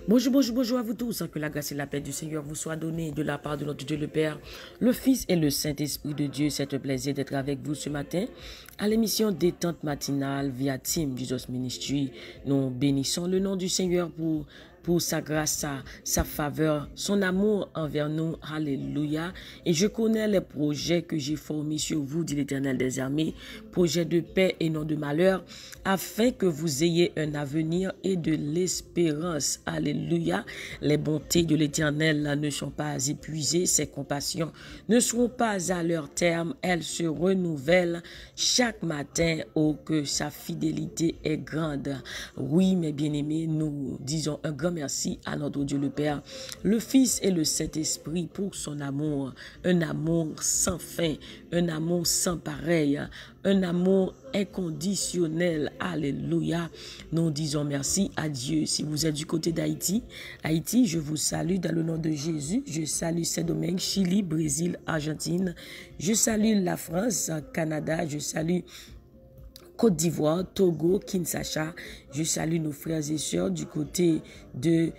Bonjour, bonjour, bonjour à vous tous. Que la grâce et la paix du Seigneur vous soient données de la part de notre Dieu le Père, le Fils et le Saint-Esprit de Dieu. C'est un plaisir d'être avec vous ce matin à l'émission Détente matinale via Team Jesus Ministry. Nous bénissons le nom du Seigneur pour sa grâce, sa faveur, son amour envers nous. Alléluia. Et je connais les projets que j'ai formés sur vous, dit l'Éternel des armées, projets de paix et non de malheur, afin que vous ayez un avenir et de l'espérance. Alléluia. Les bontés de l'Éternel ne sont pas épuisées, ses compassions ne seront pas à leur terme, elles se renouvellent chaque matin. Oh, que sa fidélité est grande. Oui, mes bien-aimés, nous disons un grand merci à notre Dieu le Père, le Fils et le Saint-Esprit pour son amour, un amour sans fin, un amour sans pareil, un amour inconditionnel. Alléluia. Nous disons merci à Dieu. Si vous êtes du côté d'Haïti, je vous salue dans le nom de Jésus. Je salue Saint-Domingue, Chili, Brésil, Argentine. Je salue la France, Canada. Je salue Côte d'Ivoire, Togo, Kinshasa. Je salue nos frères et sœurs du côté de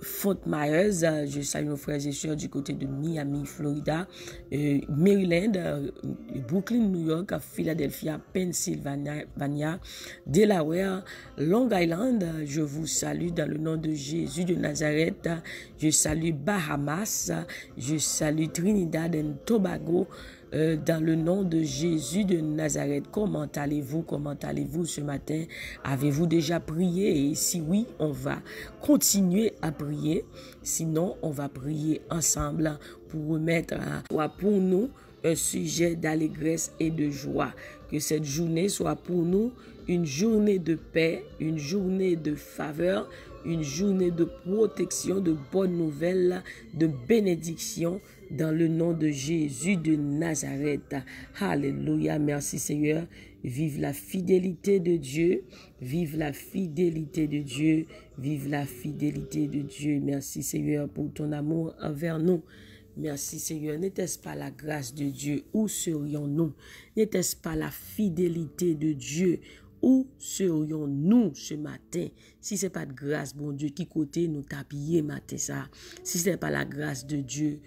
Fort Myers. Je salue nos frères et sœurs du côté de Miami, Florida, Maryland, Brooklyn, New York, Philadelphia, Pennsylvania, Delaware, Long Island. Je vous salue dans le nom de Jésus de Nazareth. Je salue Bahamas. Je salue Trinidad et Tobago. Dans le nom de Jésus de Nazareth. Comment allez-vous ce matin? Avez-vous déjà prié? Et si oui, on va continuer à prier. Sinon, on va prier ensemble pour remettre pour nous un sujet d'allégresse et de joie. Que cette journée soit pour nous une journée de paix, une journée de faveur, une journée de protection, de bonnes nouvelles, de bénédiction, dans le nom de Jésus de Nazareth. Alléluia. Merci Seigneur. Vive la fidélité de Dieu. Vive la fidélité de Dieu. Vive la fidélité de Dieu. Merci Seigneur pour ton amour envers nous. Merci Seigneur. N'était-ce pas la grâce de Dieu? Où serions-nous? N'était-ce pas la fidélité de Dieu? Où serions-nous ce matin? Si ce n'est pas de grâce, bon Dieu, qui côté nous tapiller matin ça? Si ce n'est pas la grâce de Dieu,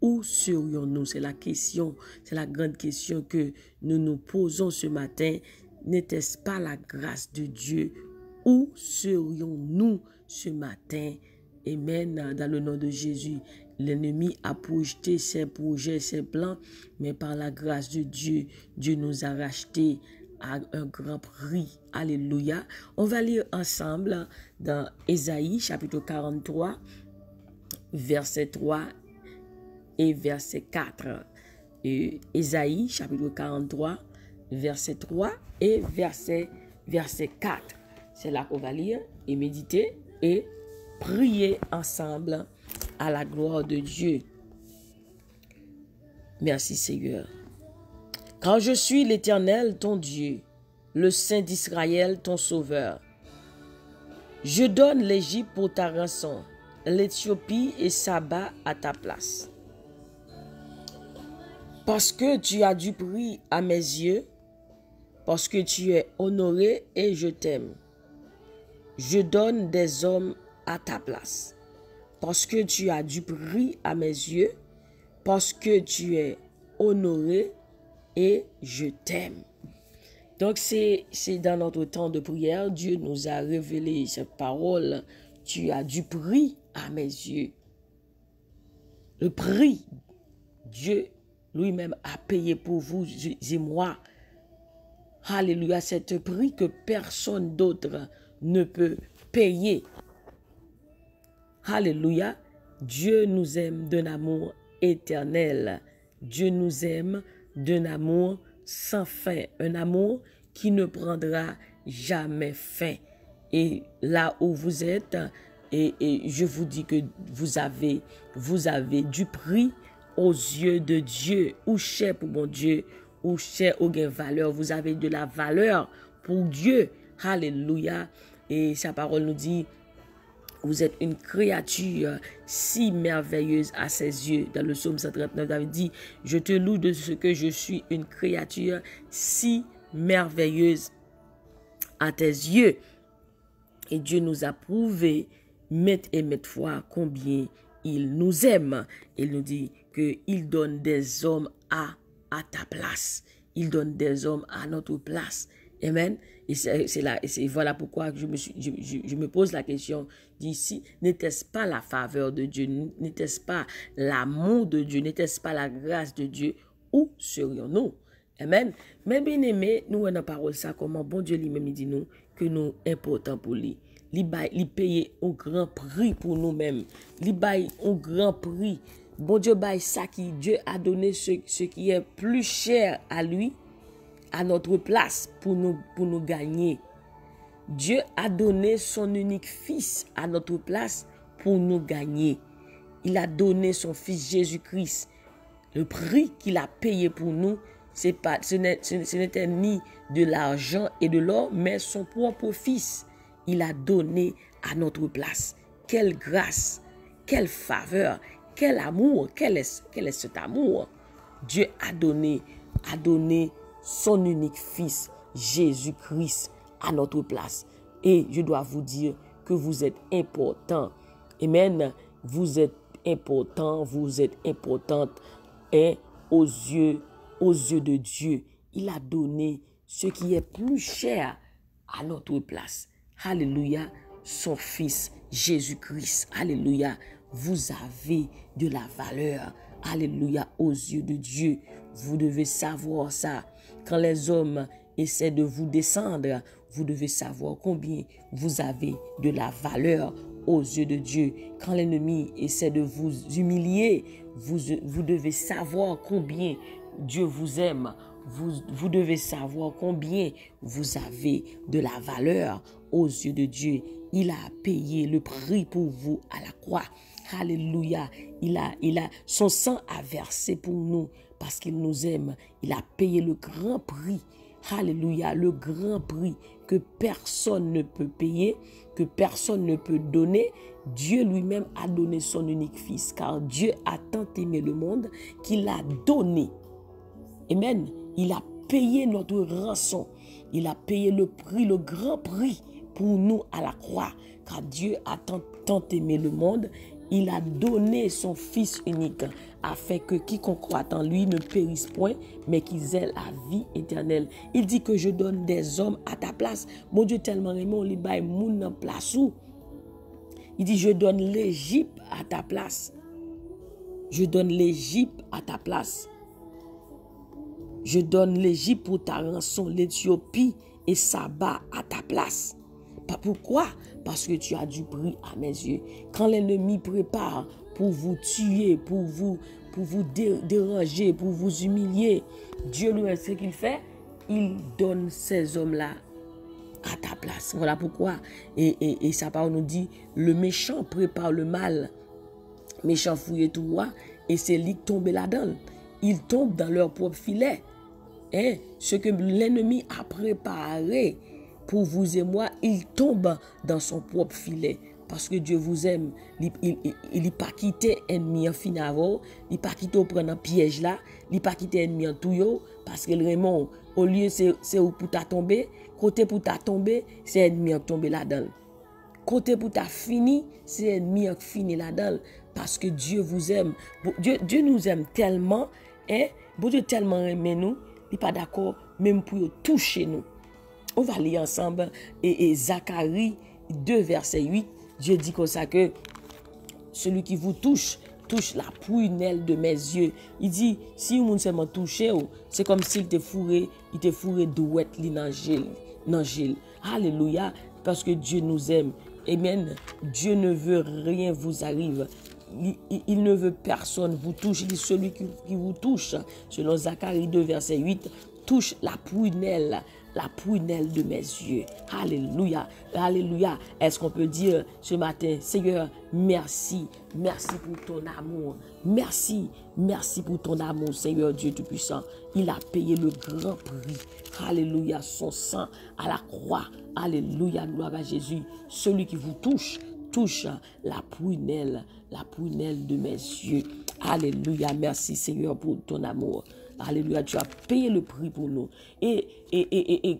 où serions-nous? C'est la question, c'est la grande question que nous nous posons ce matin. N'était-ce pas la grâce de Dieu? Où serions-nous ce matin? Amen. Dans le nom de Jésus, l'ennemi a projeté ses projets, ses plans, mais par la grâce de Dieu, Dieu nous a rachetés à un grand prix. Alléluia. On va lire ensemble dans Ésaïe, chapitre 43, verset 3 et verset 4. Ésaïe, chapitre 43, verset 3 et verset 4. C'est là qu'on va lire et méditer et prier ensemble à la gloire de Dieu. Merci Seigneur. Car je suis l'Éternel, ton Dieu, le Saint d'Israël, ton Sauveur. Je donne l'Égypte pour ta rançon, l'Éthiopie et Saba à ta place. Parce que tu as du prix à mes yeux, parce que tu es honoré et je t'aime. Je donne des hommes à ta place. Parce que tu as du prix à mes yeux, parce que tu es honoré et je t'aime. Donc c'est dans notre temps de prière, Dieu nous a révélé cette parole. Tu as du prix à mes yeux. Le prix, Dieu lui-même a payé pour vous et moi. Alléluia, c'est un prix que personne d'autre ne peut payer. Alléluia, Dieu nous aime d'un amour éternel. Dieu nous aime d'un amour sans fin, un amour qui ne prendra jamais fin. Et là où vous êtes, et je vous dis que vous avez du prix aux yeux de Dieu, ou cher pour mon Dieu, ou cher ou gain valeur. Vous avez de la valeur pour Dieu. Alléluia. Et sa parole nous dit, vous êtes une créature si merveilleuse à ses yeux. Dans le psaume 139, David dit, je te loue de ce que je suis une créature si merveilleuse à tes yeux. Et Dieu nous a prouvé maintes et maintes fois combien il nous aime. Il nous dit qu'il donne des hommes à ta place. Il donne des hommes à notre place. Amen. Et voilà pourquoi je me pose la question d'ici, n'était-ce pas la faveur de Dieu, n'était-ce pas l'amour de Dieu, n'était-ce pas la grâce de Dieu, où serions-nous? Amen. Mais bien aimé, nous on a parole ça, comment bon Dieu lui-même dit nous que nous important pour lui. Il paye un grand prix pour nous-mêmes. Il paye un grand prix. Bon Dieu paye ça qui Dieu a donné ce qui est plus cher à lui, à notre place pour nous gagner. Dieu a donné son unique fils à notre place pour nous gagner. Il a donné son fils Jésus-Christ. Le prix qu'il a payé pour nous, ce n'était ni de l'argent et de l'or, mais son propre fils. Il a donné à notre place. Quelle grâce, quelle faveur, quel amour, quel est cet amour? Dieu a donné son unique fils, Jésus-Christ, à notre place. Et je dois vous dire que vous êtes important. Amen. Vous êtes important, vous êtes importante aux yeux de Dieu. Il a donné ce qui est plus cher à notre place. Alléluia, son fils Jésus-Christ. Alléluia, vous avez de la valeur. Alléluia, aux yeux de Dieu. Vous devez savoir ça. Quand les hommes essaient de vous descendre, vous devez savoir combien vous avez de la valeur aux yeux de Dieu. Quand l'ennemi essaie de vous humilier, vous devez savoir combien Dieu vous aime. Vous devez savoir combien vous avez de la valeur aux yeux de Dieu. Il a payé le prix pour vous à la croix. Alléluia. Son sang a versé pour nous parce qu'il nous aime. Il a payé le grand prix. Alléluia. Le grand prix que personne ne peut payer, que personne ne peut donner. Dieu lui-même a donné son unique fils, car Dieu a tant aimé le monde qu'il a donné. Amen. Il a payé notre rançon. Il a payé le prix, le grand prix pour nous à la croix. Car Dieu a tant aimé le monde, il a donné son Fils unique afin que quiconque croit en lui ne périsse point, mais qu'ils aient la vie éternelle. Il dit que je donne des hommes à ta place. Mon Dieu tellement aimé, on lui baille moun en place où? Il dit je donne l'Égypte à ta place. Je donne l'Égypte à ta place. Je donne l'Égypte pour ta rançon, l'Éthiopie et Saba à ta place. Pourquoi? Parce que tu as du prix à mes yeux. Quand l'ennemi prépare pour vous tuer, pour vous déranger, pour vous humilier, Dieu lui, ce qu'il fait, il donne ces hommes-là à ta place. Voilà pourquoi. Et sa parole nous dit, le méchant prépare le mal. Méchant fouille tout roi, et c'est lui qui tombe là-dedans. Ils tombent dans leur propre filet. Ce que l'ennemi a préparé pour vous et moi, il tombe dans son propre filet. Parce que Dieu vous aime. Il n'a pas quitté ennemi en finavo. Il n'a pas quitté prendre un piège là. Il n'a pas quitté ennemi en touyo. Parce que Raymond, au lieu c'est où pour ta tomber, côté pour ta tomber, c'est ennemi qui tombe là-dedans. Côté pour ta fini, c'est ennemi qui fini là-dedans. Parce que Dieu vous aime. Dieu nous aime tellement. Bon Dieu tellement aime nous. Il n'est pas d'accord même pour toucher nous. On va lire ensemble et Zacharie 2 verset 8. Dieu dit comme ça que celui qui vous touche la prunelle de mes yeux. Il dit si vous seulement touché, c'est comme s'il te fourré douette dans Gilles. Alléluia, parce que Dieu nous aime. Amen. Dieu ne veut rien vous arrive. Il ne veut personne vous touche. Il dit celui qui vous touche, selon Zacharie 2 verset 8, touche la prunelle de mes yeux. Alléluia. Alléluia. Est-ce qu'on peut dire ce matin, Seigneur, merci. Merci pour ton amour. Merci. Merci pour ton amour, Seigneur Dieu Tout-Puissant. Il a payé le grand prix. Alléluia. Son sang à la croix. Alléluia. Gloire à Jésus. Celui qui vous touche la prunelle de mes yeux. Alléluia. Merci, Seigneur, pour ton amour. Alléluia, tu as payé le prix pour nous. Et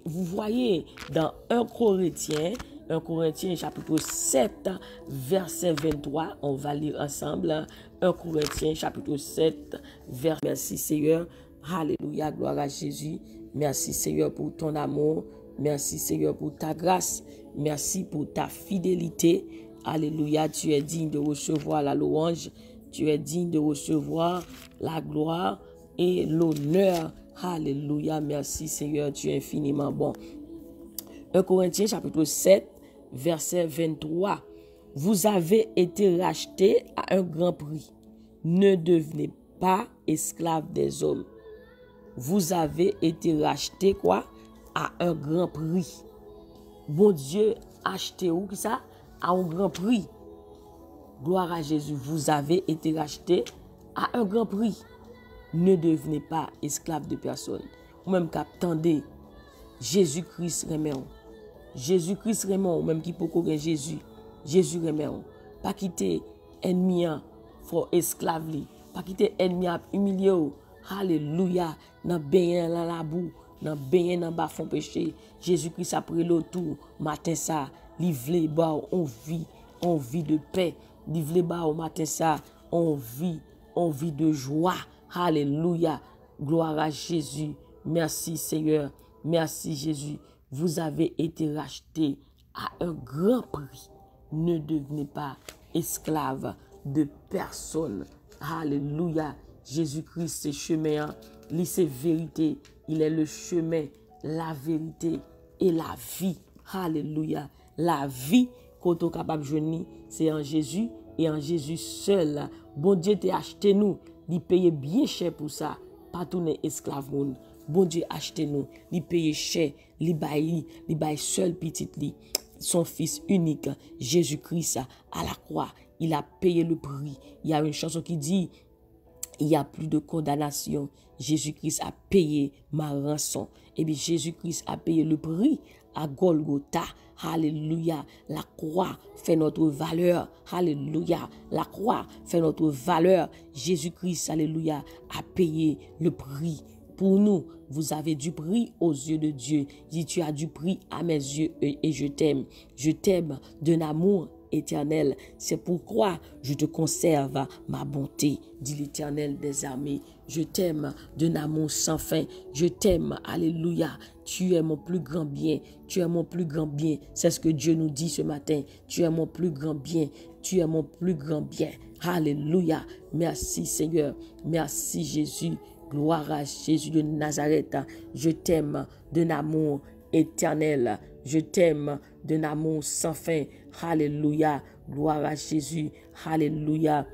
vous voyez dans 1 Corinthiens, 1 Corinthiens chapitre 7, verset 23. On va lire ensemble. 1 Corinthiens chapitre 7, verset. Merci Seigneur. Alléluia, gloire à Jésus. Merci Seigneur pour ton amour. Merci Seigneur pour ta grâce. Merci pour ta fidélité. Alléluia, tu es digne de recevoir la louange. Tu es digne de recevoir la gloire et l'honneur. Alléluia, merci Seigneur, tu es infiniment bon. 1 Corinthiens chapitre 7, verset 23. Vous avez été rachetés à un grand prix. Ne devenez pas esclaves des hommes. Vous avez été rachetés quoi? À un grand prix. Bon Dieu, achetez où ça? À un grand prix. Gloire à Jésus. Vous avez été rachetés à un grand prix. Ne devenez pas esclaves de personne. Ou même qu'attendez. Jésus-Christ remet. Jésus-Christ remet. Ou même qui peut courir Jésus. Jésus remet. Pas quitter ennemi pour esclave. Pas quitter ennemi humilié. Alléluia. Dans bain dans la boue. Dans bain dans bas fond péché. Jésus-Christ après le tour. Matin ça. Livre bas on vit de paix. Livre bas au matin ça. On vit de joie. Alléluia. Gloire à Jésus. Merci Seigneur. Merci Jésus. Vous avez été rachetés à un grand prix. Ne devenez pas esclaves de personne. Alléluia. Jésus-Christ, c'est chemin. Lui, c'est vérité. Il est le chemin, la vérité et la vie. Alléluia. La vie qu'on est capable de joindre, c'est en Jésus et en Jésus seul. Bon Dieu t'a acheté nous. Il paye bien cher pour ça. Pas tout n'est esclave. Bon Dieu acheté nous. Il paye cher. Il baille seul petit li. Son fils unique, Jésus-Christ, à la croix. Il a payé le prix. Il y a une chanson qui dit, il n'y a plus de condamnation. Jésus-Christ a payé ma rançon. Et bien Jésus-Christ a payé le prix à Golgotha. Alléluia. La croix fait notre valeur. Alléluia. La croix fait notre valeur. Jésus-Christ, alléluia, a payé le prix. Pour nous, vous avez du prix aux yeux de Dieu. Dit, tu as du prix à mes yeux et je t'aime. Je t'aime d'un amour éternel. C'est pourquoi je te conserve ma bonté, dit l'Éternel des armées. Je t'aime d'un amour sans fin. Je t'aime, alléluia. Tu es mon plus grand bien. Tu es mon plus grand bien. C'est ce que Dieu nous dit ce matin. Tu es mon plus grand bien. Tu es mon plus grand bien. Alléluia. Merci Seigneur. Merci Jésus. Gloire à Jésus de Nazareth. Je t'aime d'un amour éternel. Je t'aime d'un amour sans fin. Alléluia. Gloire à Jésus. Alléluia.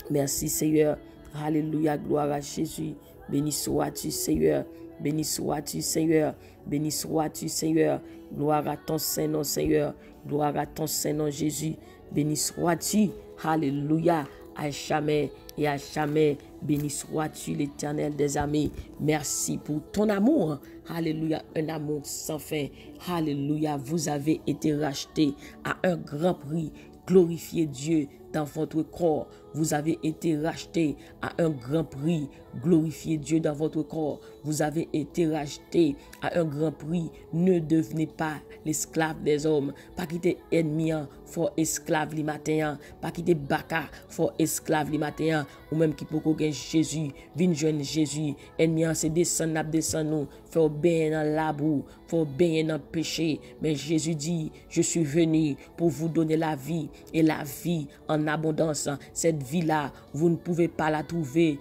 Merci Seigneur. Alléluia. Gloire à Jésus. Béni sois-tu Seigneur. Béni sois-tu Seigneur. Béni sois-tu Seigneur. Gloire à ton Saint-Nom Seigneur. Gloire à ton Saint-Nom Jésus. Béni sois-tu. Alléluia. À jamais et à jamais. Béni sois-tu l'Éternel des armées. Merci pour ton amour. Alléluia. Un amour sans fin. Alléluia. Vous avez été rachetés à un grand prix. Glorifiez Dieu dans votre corps. Vous avez été rachetés à un grand prix. Glorifiez Dieu dans votre corps. Vous avez été rachetés à un grand prix. Ne devenez pas l'esclave des hommes. Pas quitter ennemi, faut esclave les matins. Pas quitter baka, faut esclave les matins. Ou même qui peut gagner Jésus. Vin jeune Jésus. Ennemi, c'est descendre, nous. Faut bien dans la boue. Faut bien dans le péché. Mais Jésus dit, je suis venu pour vous donner la vie et la vie en abondance. Cette vie-là, vous ne pouvez pas la trouver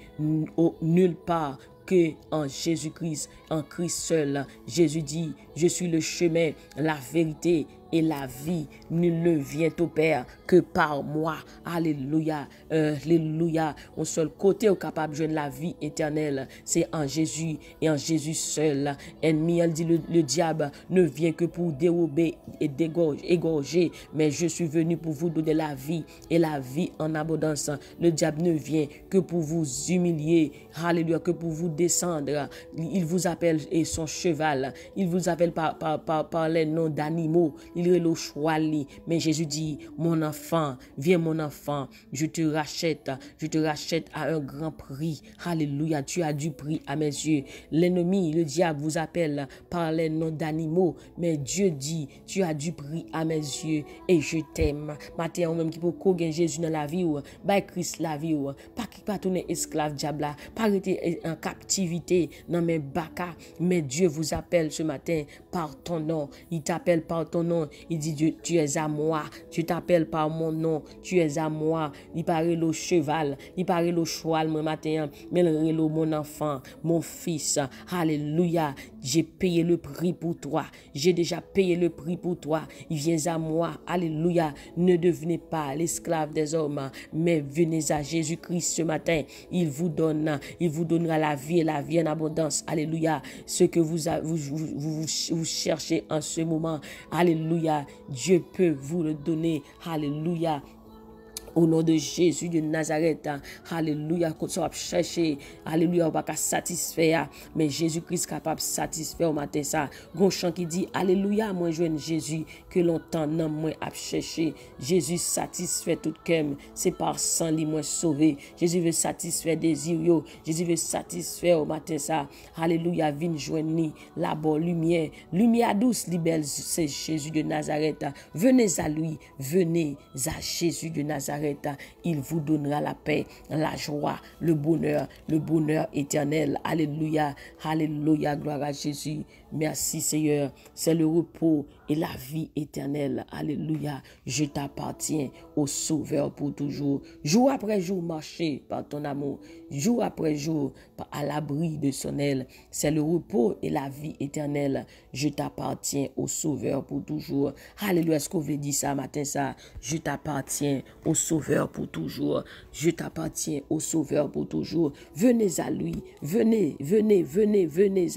nulle part que en Jésus-Christ, en Christ seul. Jésus dit, je suis le chemin, la vérité et la vie. Nul ne vient au Père que par moi. Alléluia. Alléluia. Au seul côté où capable de joindre la vie éternelle, c'est en Jésus et en Jésus seul. Ennemi, elle dit, le diable ne vient que pour dérober et égorger, mais je suis venu pour vous donner la vie et la vie en abondance. Le diable ne vient que pour vous humilier. Alléluia. Que pour vous descendre. Il vous appelle et son cheval. Il vous appelle par les noms d'animaux. il est le choix. Mais Jésus dit, mon enfant, viens mon enfant, je te rachète à un grand prix. Alléluia, tu as du prix à mes yeux. L'ennemi, le diable vous appelle par les noms d'animaux, mais Dieu dit, tu as du prix à mes yeux et je t'aime. Matin, même qui peut gagner Jésus dans la vie ou by Christ la vie ou pas tourner esclave diable, pas rester en captivité dans mes baka, mais Dieu vous appelle ce matin par ton nom. Il t'appelle par ton nom. Il dit, Dieu, tu es à moi. Je t'appelle par mon nom. Tu es à moi. Il paraît le cheval. Il paraît le cheval, mon matin. Mais le mon enfant, mon fils. Alléluia. J'ai payé le prix pour toi. J'ai déjà payé le prix pour toi. Il vient à moi. Alléluia. Ne devenez pas l'esclave des hommes, mais venez à Jésus-Christ ce matin. Il vous donnera la vie et la vie en abondance. Alléluia. Ce que vous cherchez en ce moment. Alléluia. Dieu peut vous le donner. Alléluia. Au nom de Jésus de Nazareth, alléluia, qu'on soit chercher, alléluia, on va pas satisfaire, mais Jésus-Christ est capable de satisfaire au matin ça. Gon chant qui dit, alléluia, moi je Jésus, que longtemps non moi a cherché. Jésus satisfait tout cœur, c'est par sang li moi sauvé. Jésus veut satisfaire désir yo, Jésus veut satisfaire au matin ça. Alléluia, vin joindre la bonne lumière, lumière douce, libelle, c'est Jésus de Nazareth. Venez à lui, venez à Jésus de Nazareth. Il vous donnera la paix, la joie, le bonheur éternel. Alléluia, alléluia, gloire à Jésus. Merci Seigneur, c'est le repos et la vie éternelle. Alléluia, je t'appartiens au Sauveur pour toujours. Jour après jour, marcher par ton amour. Jour après jour, à l'abri de son aile. C'est le repos et la vie éternelle. Je t'appartiens au Sauveur pour toujours. Alléluia, est-ce qu'on veut dire ça matin ça? Je t'appartiens au Sauveur pour toujours. Je t'appartiens au Sauveur pour toujours. Venez à lui. Venez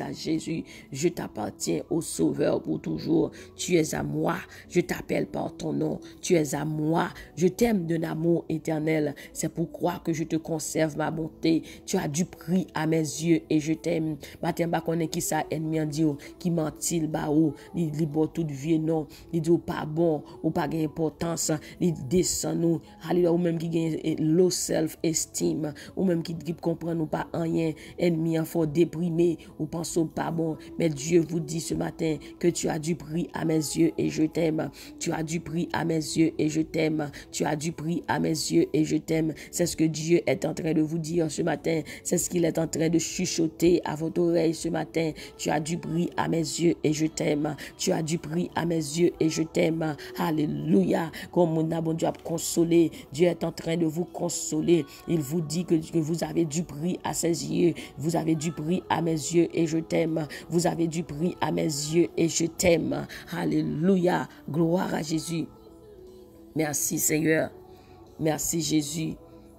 à Jésus. Je t'appartiens au Sauveur pour toujours. Tu es à moi. Je t'appelle par ton nom. Tu es à moi. Je t'aime d'un amour éternel. C'est pourquoi que je te conserve ma bonté. Tu as du prix à mes yeux et je t'aime. Matin, ba connaît qui ça ennemi en dit qui mentil ba ou, il libre toute vie non. Il dit pas bon ou pas gain importance. Il descend nous. Alléluia, ou même qui gagne low self esteem, ou même qui comprend nous pas rien, ennemi en fort déprimé ou pense pas bon, mais Dieu vous dit ce matin que tu as du prix à mes yeux et je t'aime. Tu as du prix à mes yeux et je t'aime. Tu as du prix à mes yeux et je t'aime. C'est ce que Dieu est en train de vous dire ce matin. C'est ce qu'il est en train de chuchoter à votre oreille ce matin. Tu as du prix à mes yeux et je t'aime. Tu as du prix à mes yeux et je t'aime. Alléluia. Comme mon bon Dieu a consolé, Dieu est en train de vous consoler. Il vous dit que vous avez du prix à ses yeux. Vous avez du prix à mes yeux et je t'aime. Vous avez du prix à mes yeux et je t'aime. Alléluia. Gloire à Jésus. Merci Seigneur. Merci Jésus.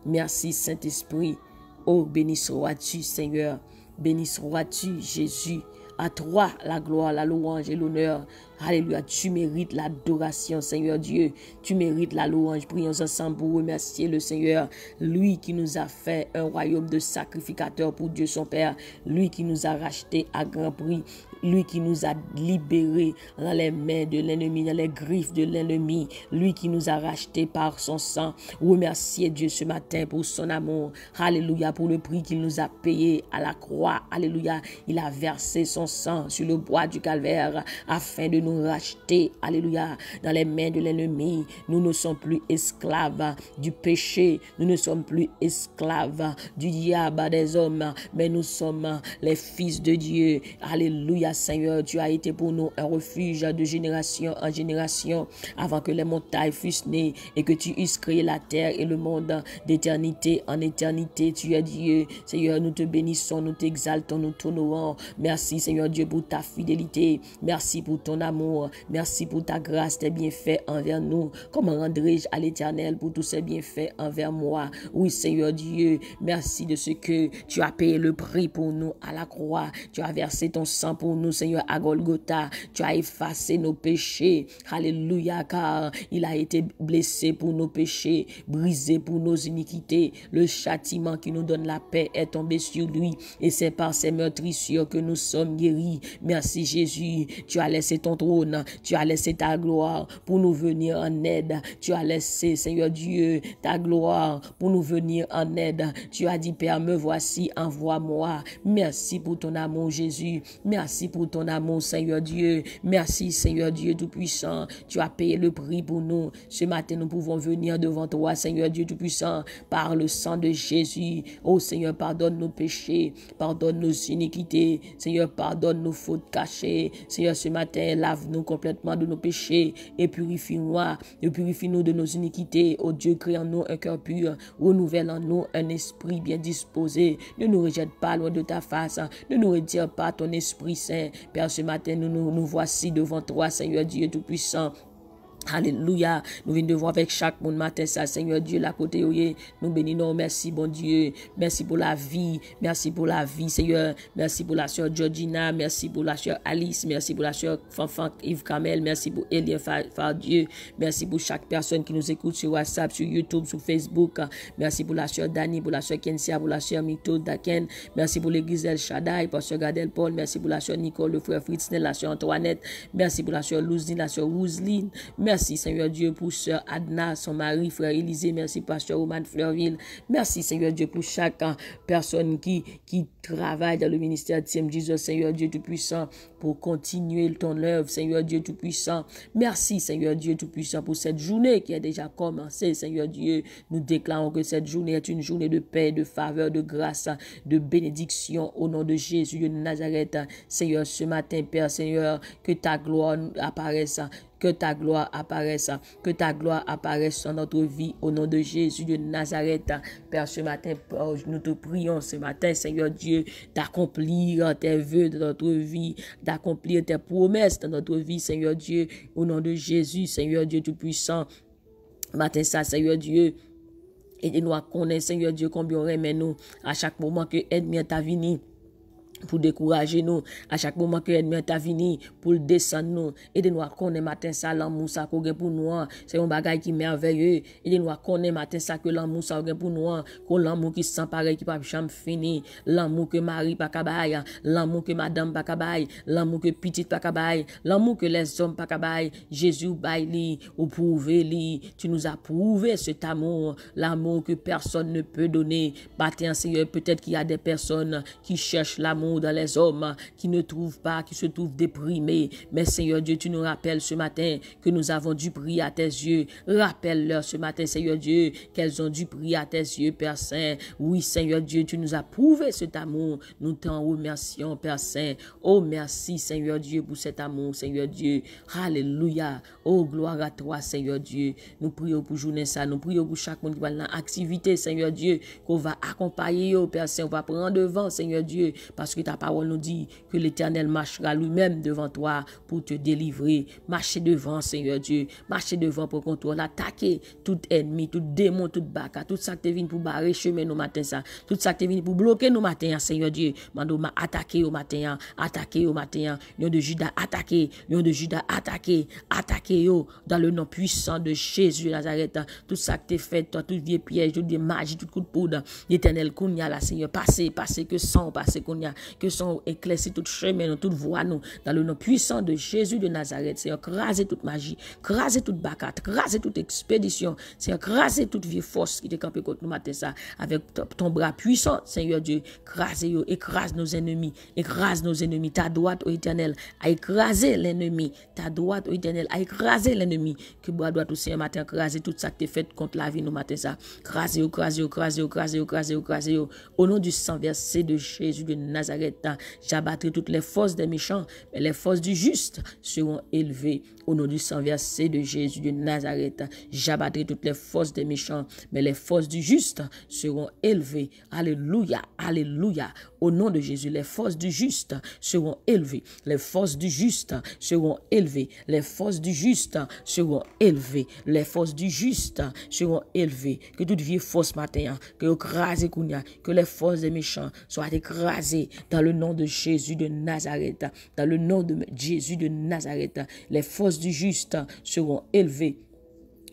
Merci Saint-Esprit. Oh, béni sois-tu Seigneur. Béni sois-tu Jésus. À toi la gloire, la louange et l'honneur. Alléluia, tu mérites l'adoration, Seigneur Dieu. Tu mérites la louange. Prions ensemble pour remercier le Seigneur. Lui qui nous a fait un royaume de sacrificateurs pour Dieu son Père. Lui qui nous a rachetés à grand prix. Lui qui nous a libérés dans les mains de l'ennemi, dans les griffes de l'ennemi. Lui qui nous a rachetés par son sang. Remerciez Dieu ce matin pour son amour. Alléluia, pour le prix qu'il nous a payé à la croix. Alléluia, il a versé son sang sur le bois du calvaire afin de nous racheter. Alléluia, dans les mains de l'ennemi. Nous ne sommes plus esclaves du péché. Nous ne sommes plus esclaves du diable des hommes, mais nous sommes les fils de Dieu. Alléluia, Seigneur, tu as été pour nous un refuge de génération en génération avant que les montagnes fussent nées et que tu eusses créé la terre et le monde d'éternité en éternité. Tu es Dieu. Seigneur, nous te bénissons, nous t'exaltons, nous t'honorons. Merci, Seigneur Dieu, pour ta fidélité. Merci pour ton amour. Merci pour ta grâce, tes bienfaits envers nous. Comment rendrai-je à l'Éternel pour tous ces bienfaits envers moi? Oui, Seigneur Dieu, merci de ce que tu as payé le prix pour nous à la croix. Tu as versé ton sang pour nous. nous, Seigneur, à Golgotha. Tu as effacé nos péchés. Alléluia, car il a été blessé pour nos péchés, brisé pour nos iniquités. Le châtiment qui nous donne la paix est tombé sur lui et c'est par ses meurtrissures que nous sommes guéris. Merci Jésus, tu as laissé ton trône, tu as laissé ta gloire pour nous venir en aide. Tu as laissé, Seigneur Dieu, ta gloire pour nous venir en aide. Tu as dit, Père, me voici, envoie-moi. Merci pour ton amour, Jésus. Merci pour ton amour, Seigneur Dieu. Merci, Seigneur Dieu Tout-Puissant. Tu as payé le prix pour nous. Ce matin, nous pouvons venir devant toi, Seigneur Dieu Tout-Puissant, par le sang de Jésus. Oh Seigneur, pardonne nos péchés, pardonne nos iniquités. Seigneur, pardonne nos fautes cachées. Seigneur, ce matin, lave-nous complètement de nos péchés et purifie-nous de nos iniquités. Oh Dieu, crée en nous un cœur pur, renouvelle en nous un esprit bien disposé. Ne nous rejette pas loin de ta face, ne nous retire pas ton Esprit Saint. Père, ce matin, nous voici devant toi, Seigneur Dieu Tout-Puissant. Alléluia. Nous venons de voir avec chaque monde matin ça, Seigneur Dieu, la côté où nous bénissons. Merci, bon Dieu. Merci pour la vie. Merci pour la vie, Seigneur. Merci pour la sœur Georgina. Merci pour la sœur Alice. Merci pour la sœur Fanfan Yves Kamel. Merci pour Elien Fardieu. Merci pour chaque personne qui nous écoute sur WhatsApp, sur YouTube, sur Facebook. Merci pour la sœur Dani, pour la sœur Kensia, pour la sœur Mito Daken. Merci pour l'église El Shaddai, pour la sœur Gadel Paul. Merci pour la sœur Nicole, le frère Fritznel, la sœur Antoinette. Merci pour la sœur Louzine, la sœur Rousline. Merci Seigneur Dieu pour sœur Adna, son mari, frère Élisée. Merci pasteur Roman Fleurville. Merci Seigneur Dieu pour chaque personne qui travaille dans le ministère de TMJ, Seigneur Dieu Tout-Puissant, pour continuer ton œuvre, Seigneur Dieu Tout-Puissant. Merci Seigneur Dieu Tout-Puissant pour cette journée qui a déjà commencé, Seigneur Dieu. Nous déclarons que cette journée est une journée de paix, de faveur, de grâce, de bénédiction au nom de Jésus de Nazareth. Seigneur, ce matin, Père, Seigneur, que ta gloire apparaisse. Que ta gloire apparaisse, que ta gloire apparaisse dans notre vie au nom de Jésus de Nazareth. Père, ce matin, nous te prions ce matin, Seigneur Dieu, d'accomplir tes vœux dans notre vie, d'accomplir tes promesses dans notre vie, Seigneur Dieu, au nom de Jésus, Seigneur Dieu Tout-Puissant. Matin, ça, Seigneur Dieu, aidez-nous à connaître, Seigneur Dieu, combien on remet nous à chaque moment que ennemi est venu pour décourager nous, à chaque moment que l'ennemi est venu pour descendre nous. Aidez-nous à connaître matin ça, l'amour ça qu'on a pour nous. C'est un bagage qui est merveilleux. Aidez-nous à connaître matin ça, que l'amour ça qu'on a pour nous. Que l'amour qui sent pareil, qui ne peut jamais finir. L'amour que Marie pas kabaye, l'amour que madame pas kabaye, l'amour que petite pas kabaye, l'amour que les hommes pas kabaye. Jésus baille ou prouvé li. Tu nous as prouvé cet amour, l'amour que personne ne peut donner. Matin, Seigneur, peut-être qu'il y a des personnes qui cherchent l'amour dans les hommes, qui ne trouvent pas, qui se trouvent déprimés. Mais Seigneur Dieu, tu nous rappelles ce matin que nous avons du prix à tes yeux. Rappelle-leur ce matin, Seigneur Dieu, qu'elles ont du prix à tes yeux, Père Saint. Oui, Seigneur Dieu, tu nous as prouvé cet amour. Nous t'en remercions, Père Saint. Oh, merci, Seigneur Dieu, pour cet amour, Seigneur Dieu. Alléluia. Oh, gloire à toi, Seigneur Dieu. Nous prions pour journée ça. Nous prions pour chaque monde qui va dans l'activité, Seigneur Dieu, qu'on va accompagner, oh, Père Saint. On va prendre devant, Seigneur Dieu, parce que ta parole nous dit que l'Éternel marchera lui-même devant toi pour te délivrer. Marchez devant, Seigneur Dieu. Marchez devant pour qu'on toi attaquer tout ennemi, tout démon, tout baka, tout ça qui te vient pour barrer chemin nos matins ça. Tout ça qui te vient pour bloquer nos matins, Seigneur Dieu. Mando m'a attaqué au matin, attaqué au matin. Lion de Juda attaqué, lion de Juda attaqué, attaqué yo dans le nom puissant de Jésus de Nazareth. Tout ça qui te fait, toi, tout vieux piège, tout vieux magie, tout coup de poudre. L'Éternel kounya la Seigneur, passez que sang, passez kounya. Que sont éclaircis toute chemin, toute voie, nous, dans le nom puissant de Jésus de Nazareth. C'est écraser toute magie, écraser toute bacate, écraser toute expédition, c'est écraser toute vieille force qui te campé contre nous matin ça, avec ton bras puissant, Seigneur Dieu. Écrase nos ennemis, ta droite, ô Éternel, à écraser l'ennemi, ta droite, ô Éternel, à écraser l'ennemi, que bras droit aussi un matin, écraser tout ça qui est fait contre la vie, nous matin ça, écraser, au nom du sang versé de Jésus de Nazareth. J'abattrai toutes les forces des méchants, mais les forces du juste seront élevées au nom du sang versé de Jésus de Nazareth. J'abattrai toutes les forces des méchants, mais les forces du juste seront élevées. Alléluia, alléluia. Au nom de Jésus, les forces du juste seront élevées. Les forces du juste seront élevées. Les forces du juste seront élevées. Les forces du juste seront élevées. Que toute vieille force matin, que les forces des méchants soient écrasées dans le nom de Jésus de Nazareth. Dans le nom de Jésus de Nazareth, les forces du juste seront élevées.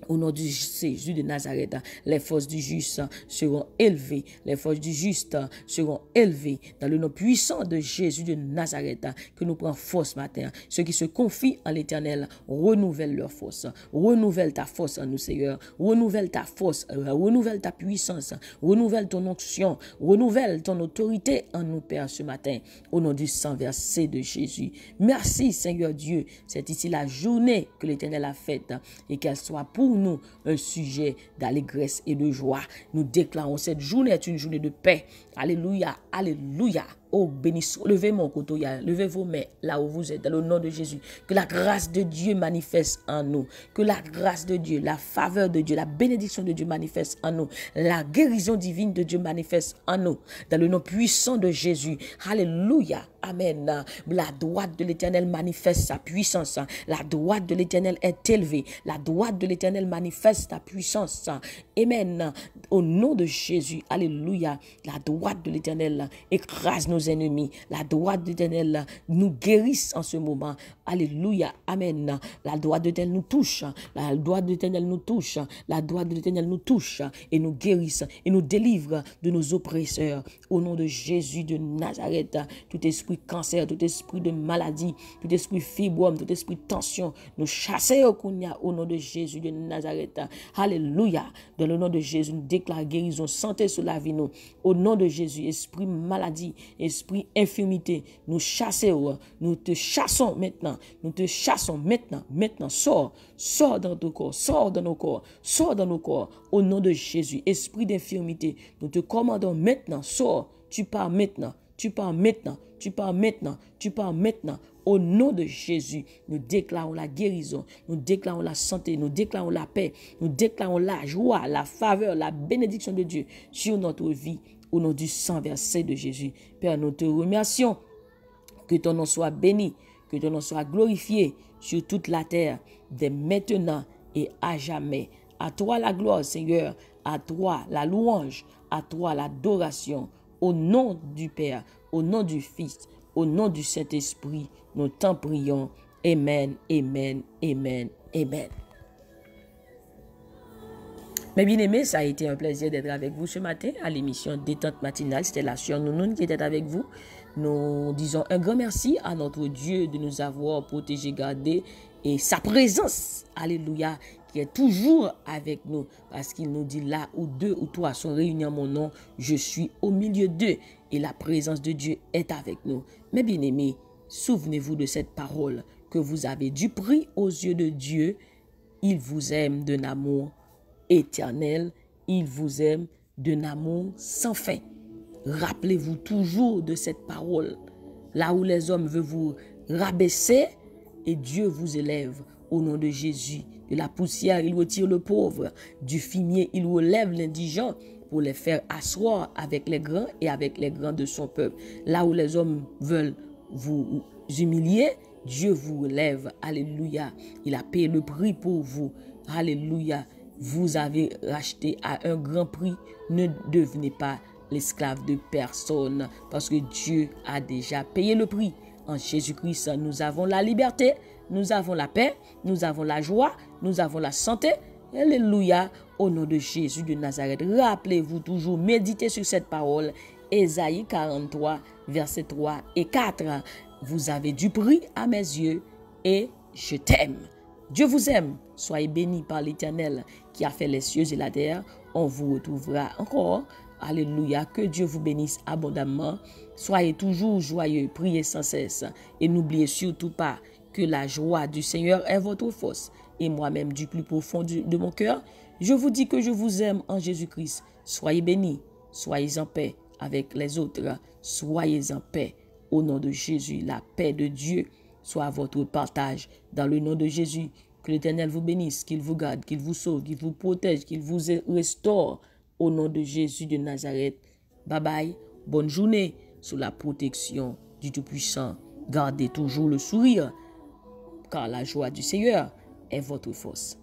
Au nom de Jésus de Nazareth, les forces du juste seront élevées. Les forces du juste seront élevées. Dans le nom puissant de Jésus de Nazareth, que nous prenons force matin. Ceux qui se confient en l'Éternel, renouvelle leur force. Renouvelle ta force en nous, Seigneur. Renouvelle ta force. Renouvelle ta puissance. Renouvelle ton onction. Renouvelle ton autorité en nous, Père, ce matin. Au nom du sang versé de Jésus. Merci, Seigneur Dieu. C'est ici la journée que l'Éternel a faite et qu'elle soit pour nous un sujet d'allégresse et de joie. Nous déclarons cette journée est une journée de paix. Alléluia, alléluia. Oh, bénissez, levez mon couteau, levez vos mains là où vous êtes, dans le nom de Jésus. Que la grâce de Dieu manifeste en nous. Que la grâce de Dieu, la faveur de Dieu, la bénédiction de Dieu manifeste en nous. La guérison divine de Dieu manifeste en nous. Dans le nom puissant de Jésus. Alléluia. Amen. La droite de l'Éternel manifeste sa puissance. La droite de l'Éternel est élevée. La droite de l'Éternel manifeste sa puissance. Amen. Au nom de Jésus. Alléluia. La droite de l'Éternel écrase nos ennemis. La droite de l'Éternel nous guérisse en ce moment. Alléluia. Amen. La droite de l'Éternel nous touche. La droite de l'Éternel nous touche. La droite de l'Éternel nous touche et nous guérisse et nous délivre de nos oppresseurs. Au nom de Jésus de Nazareth, tout esprit cancer, tout esprit de maladie, tout esprit fibrome, tout esprit de tension, nous chassons au nom de Jésus de Nazareth. Alléluia. Dans le nom de Jésus, nous déclarons guérison, santé sur la vie. Nous. Au nom de Jésus, esprit maladie, esprit infirmité, nous chassons, nous te chassons maintenant, nous te chassons maintenant, sors dans ton corps, sors dans nos corps, sors dans nos corps, au nom de Jésus, esprit d'infirmité, nous te commandons maintenant, sors, tu pars maintenant, tu pars maintenant, tu pars maintenant, tu pars maintenant. Au nom de Jésus, nous déclarons la guérison, nous déclarons la santé, nous déclarons la paix, nous déclarons la joie, la faveur, la bénédiction de Dieu sur notre vie. Au nom du sang versé de Jésus. Père, nous te remercions. Que ton nom soit béni, que ton nom soit glorifié sur toute la terre, dès maintenant et à jamais. À toi la gloire, Seigneur, à toi la louange, à toi l'adoration. Au nom du Père, au nom du Fils, au nom du Saint-Esprit, nous t'en prions. Amen, amen, amen, amen. Mes bien-aimés, ça a été un plaisir d'être avec vous ce matin à l'émission Détente matinale. C'était la sœur Nounoun qui était avec vous. Nous disons un grand merci à notre Dieu de nous avoir protégés, gardés et sa présence, alléluia, qui est toujours avec nous parce qu'il nous dit là où deux ou trois sont réunis en mon nom, je suis au milieu d'eux et la présence de Dieu est avec nous. Mes bien-aimés, souvenez-vous de cette parole que vous avez du prix aux yeux de Dieu. Il vous aime d'un amour éternel, il vous aime d'un amour sans fin. Rappelez-vous toujours de cette parole. Là où les hommes veulent vous rabaisser, et Dieu vous élève au nom de Jésus. De la poussière, il retire le pauvre. Du fumier, il relève l'indigent pour les faire asseoir avec les grands et avec les grands de son peuple. Là où les hommes veulent vous humilier, Dieu vous relève. Alléluia. Il a payé le prix pour vous. Alléluia. Vous avez racheté à un grand prix. Ne devenez pas l'esclave de personne parce que Dieu a déjà payé le prix. En Jésus-Christ, nous avons la liberté, nous avons la paix, nous avons la joie, nous avons la santé. Alléluia. Au nom de Jésus de Nazareth, rappelez-vous toujours, méditez sur cette parole. Ésaïe 43, versets 3 et 4. Vous avez du prix à mes yeux et je t'aime. Dieu vous aime. Soyez bénis par l'Éternel qui a fait les cieux et la terre. On vous retrouvera encore. Alléluia. Que Dieu vous bénisse abondamment. Soyez toujours joyeux. Priez sans cesse. Et n'oubliez surtout pas que la joie du Seigneur est votre force. Et moi-même, du plus profond de mon cœur, je vous dis que je vous aime en Jésus-Christ. Soyez bénis. Soyez en paix avec les autres. Soyez en paix. Au nom de Jésus, la paix de Dieu soit votre partage. Dans le nom de Jésus, que l'Éternel vous bénisse, qu'il vous garde, qu'il vous sauve, qu'il vous protège, qu'il vous restaure. Au nom de Jésus de Nazareth. Bye bye. Bonne journée. sous la protection du Tout-Puissant. Gardez toujours le sourire, car la joie du Seigneur est votre force.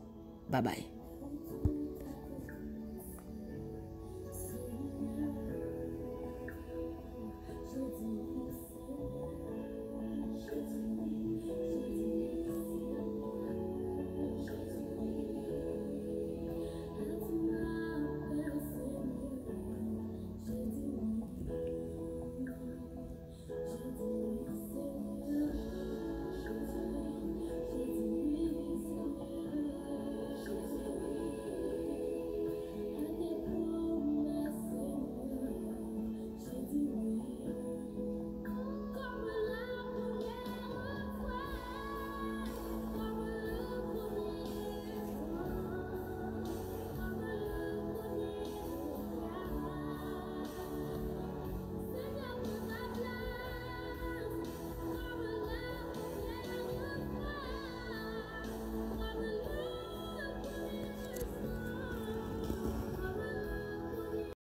Bye bye.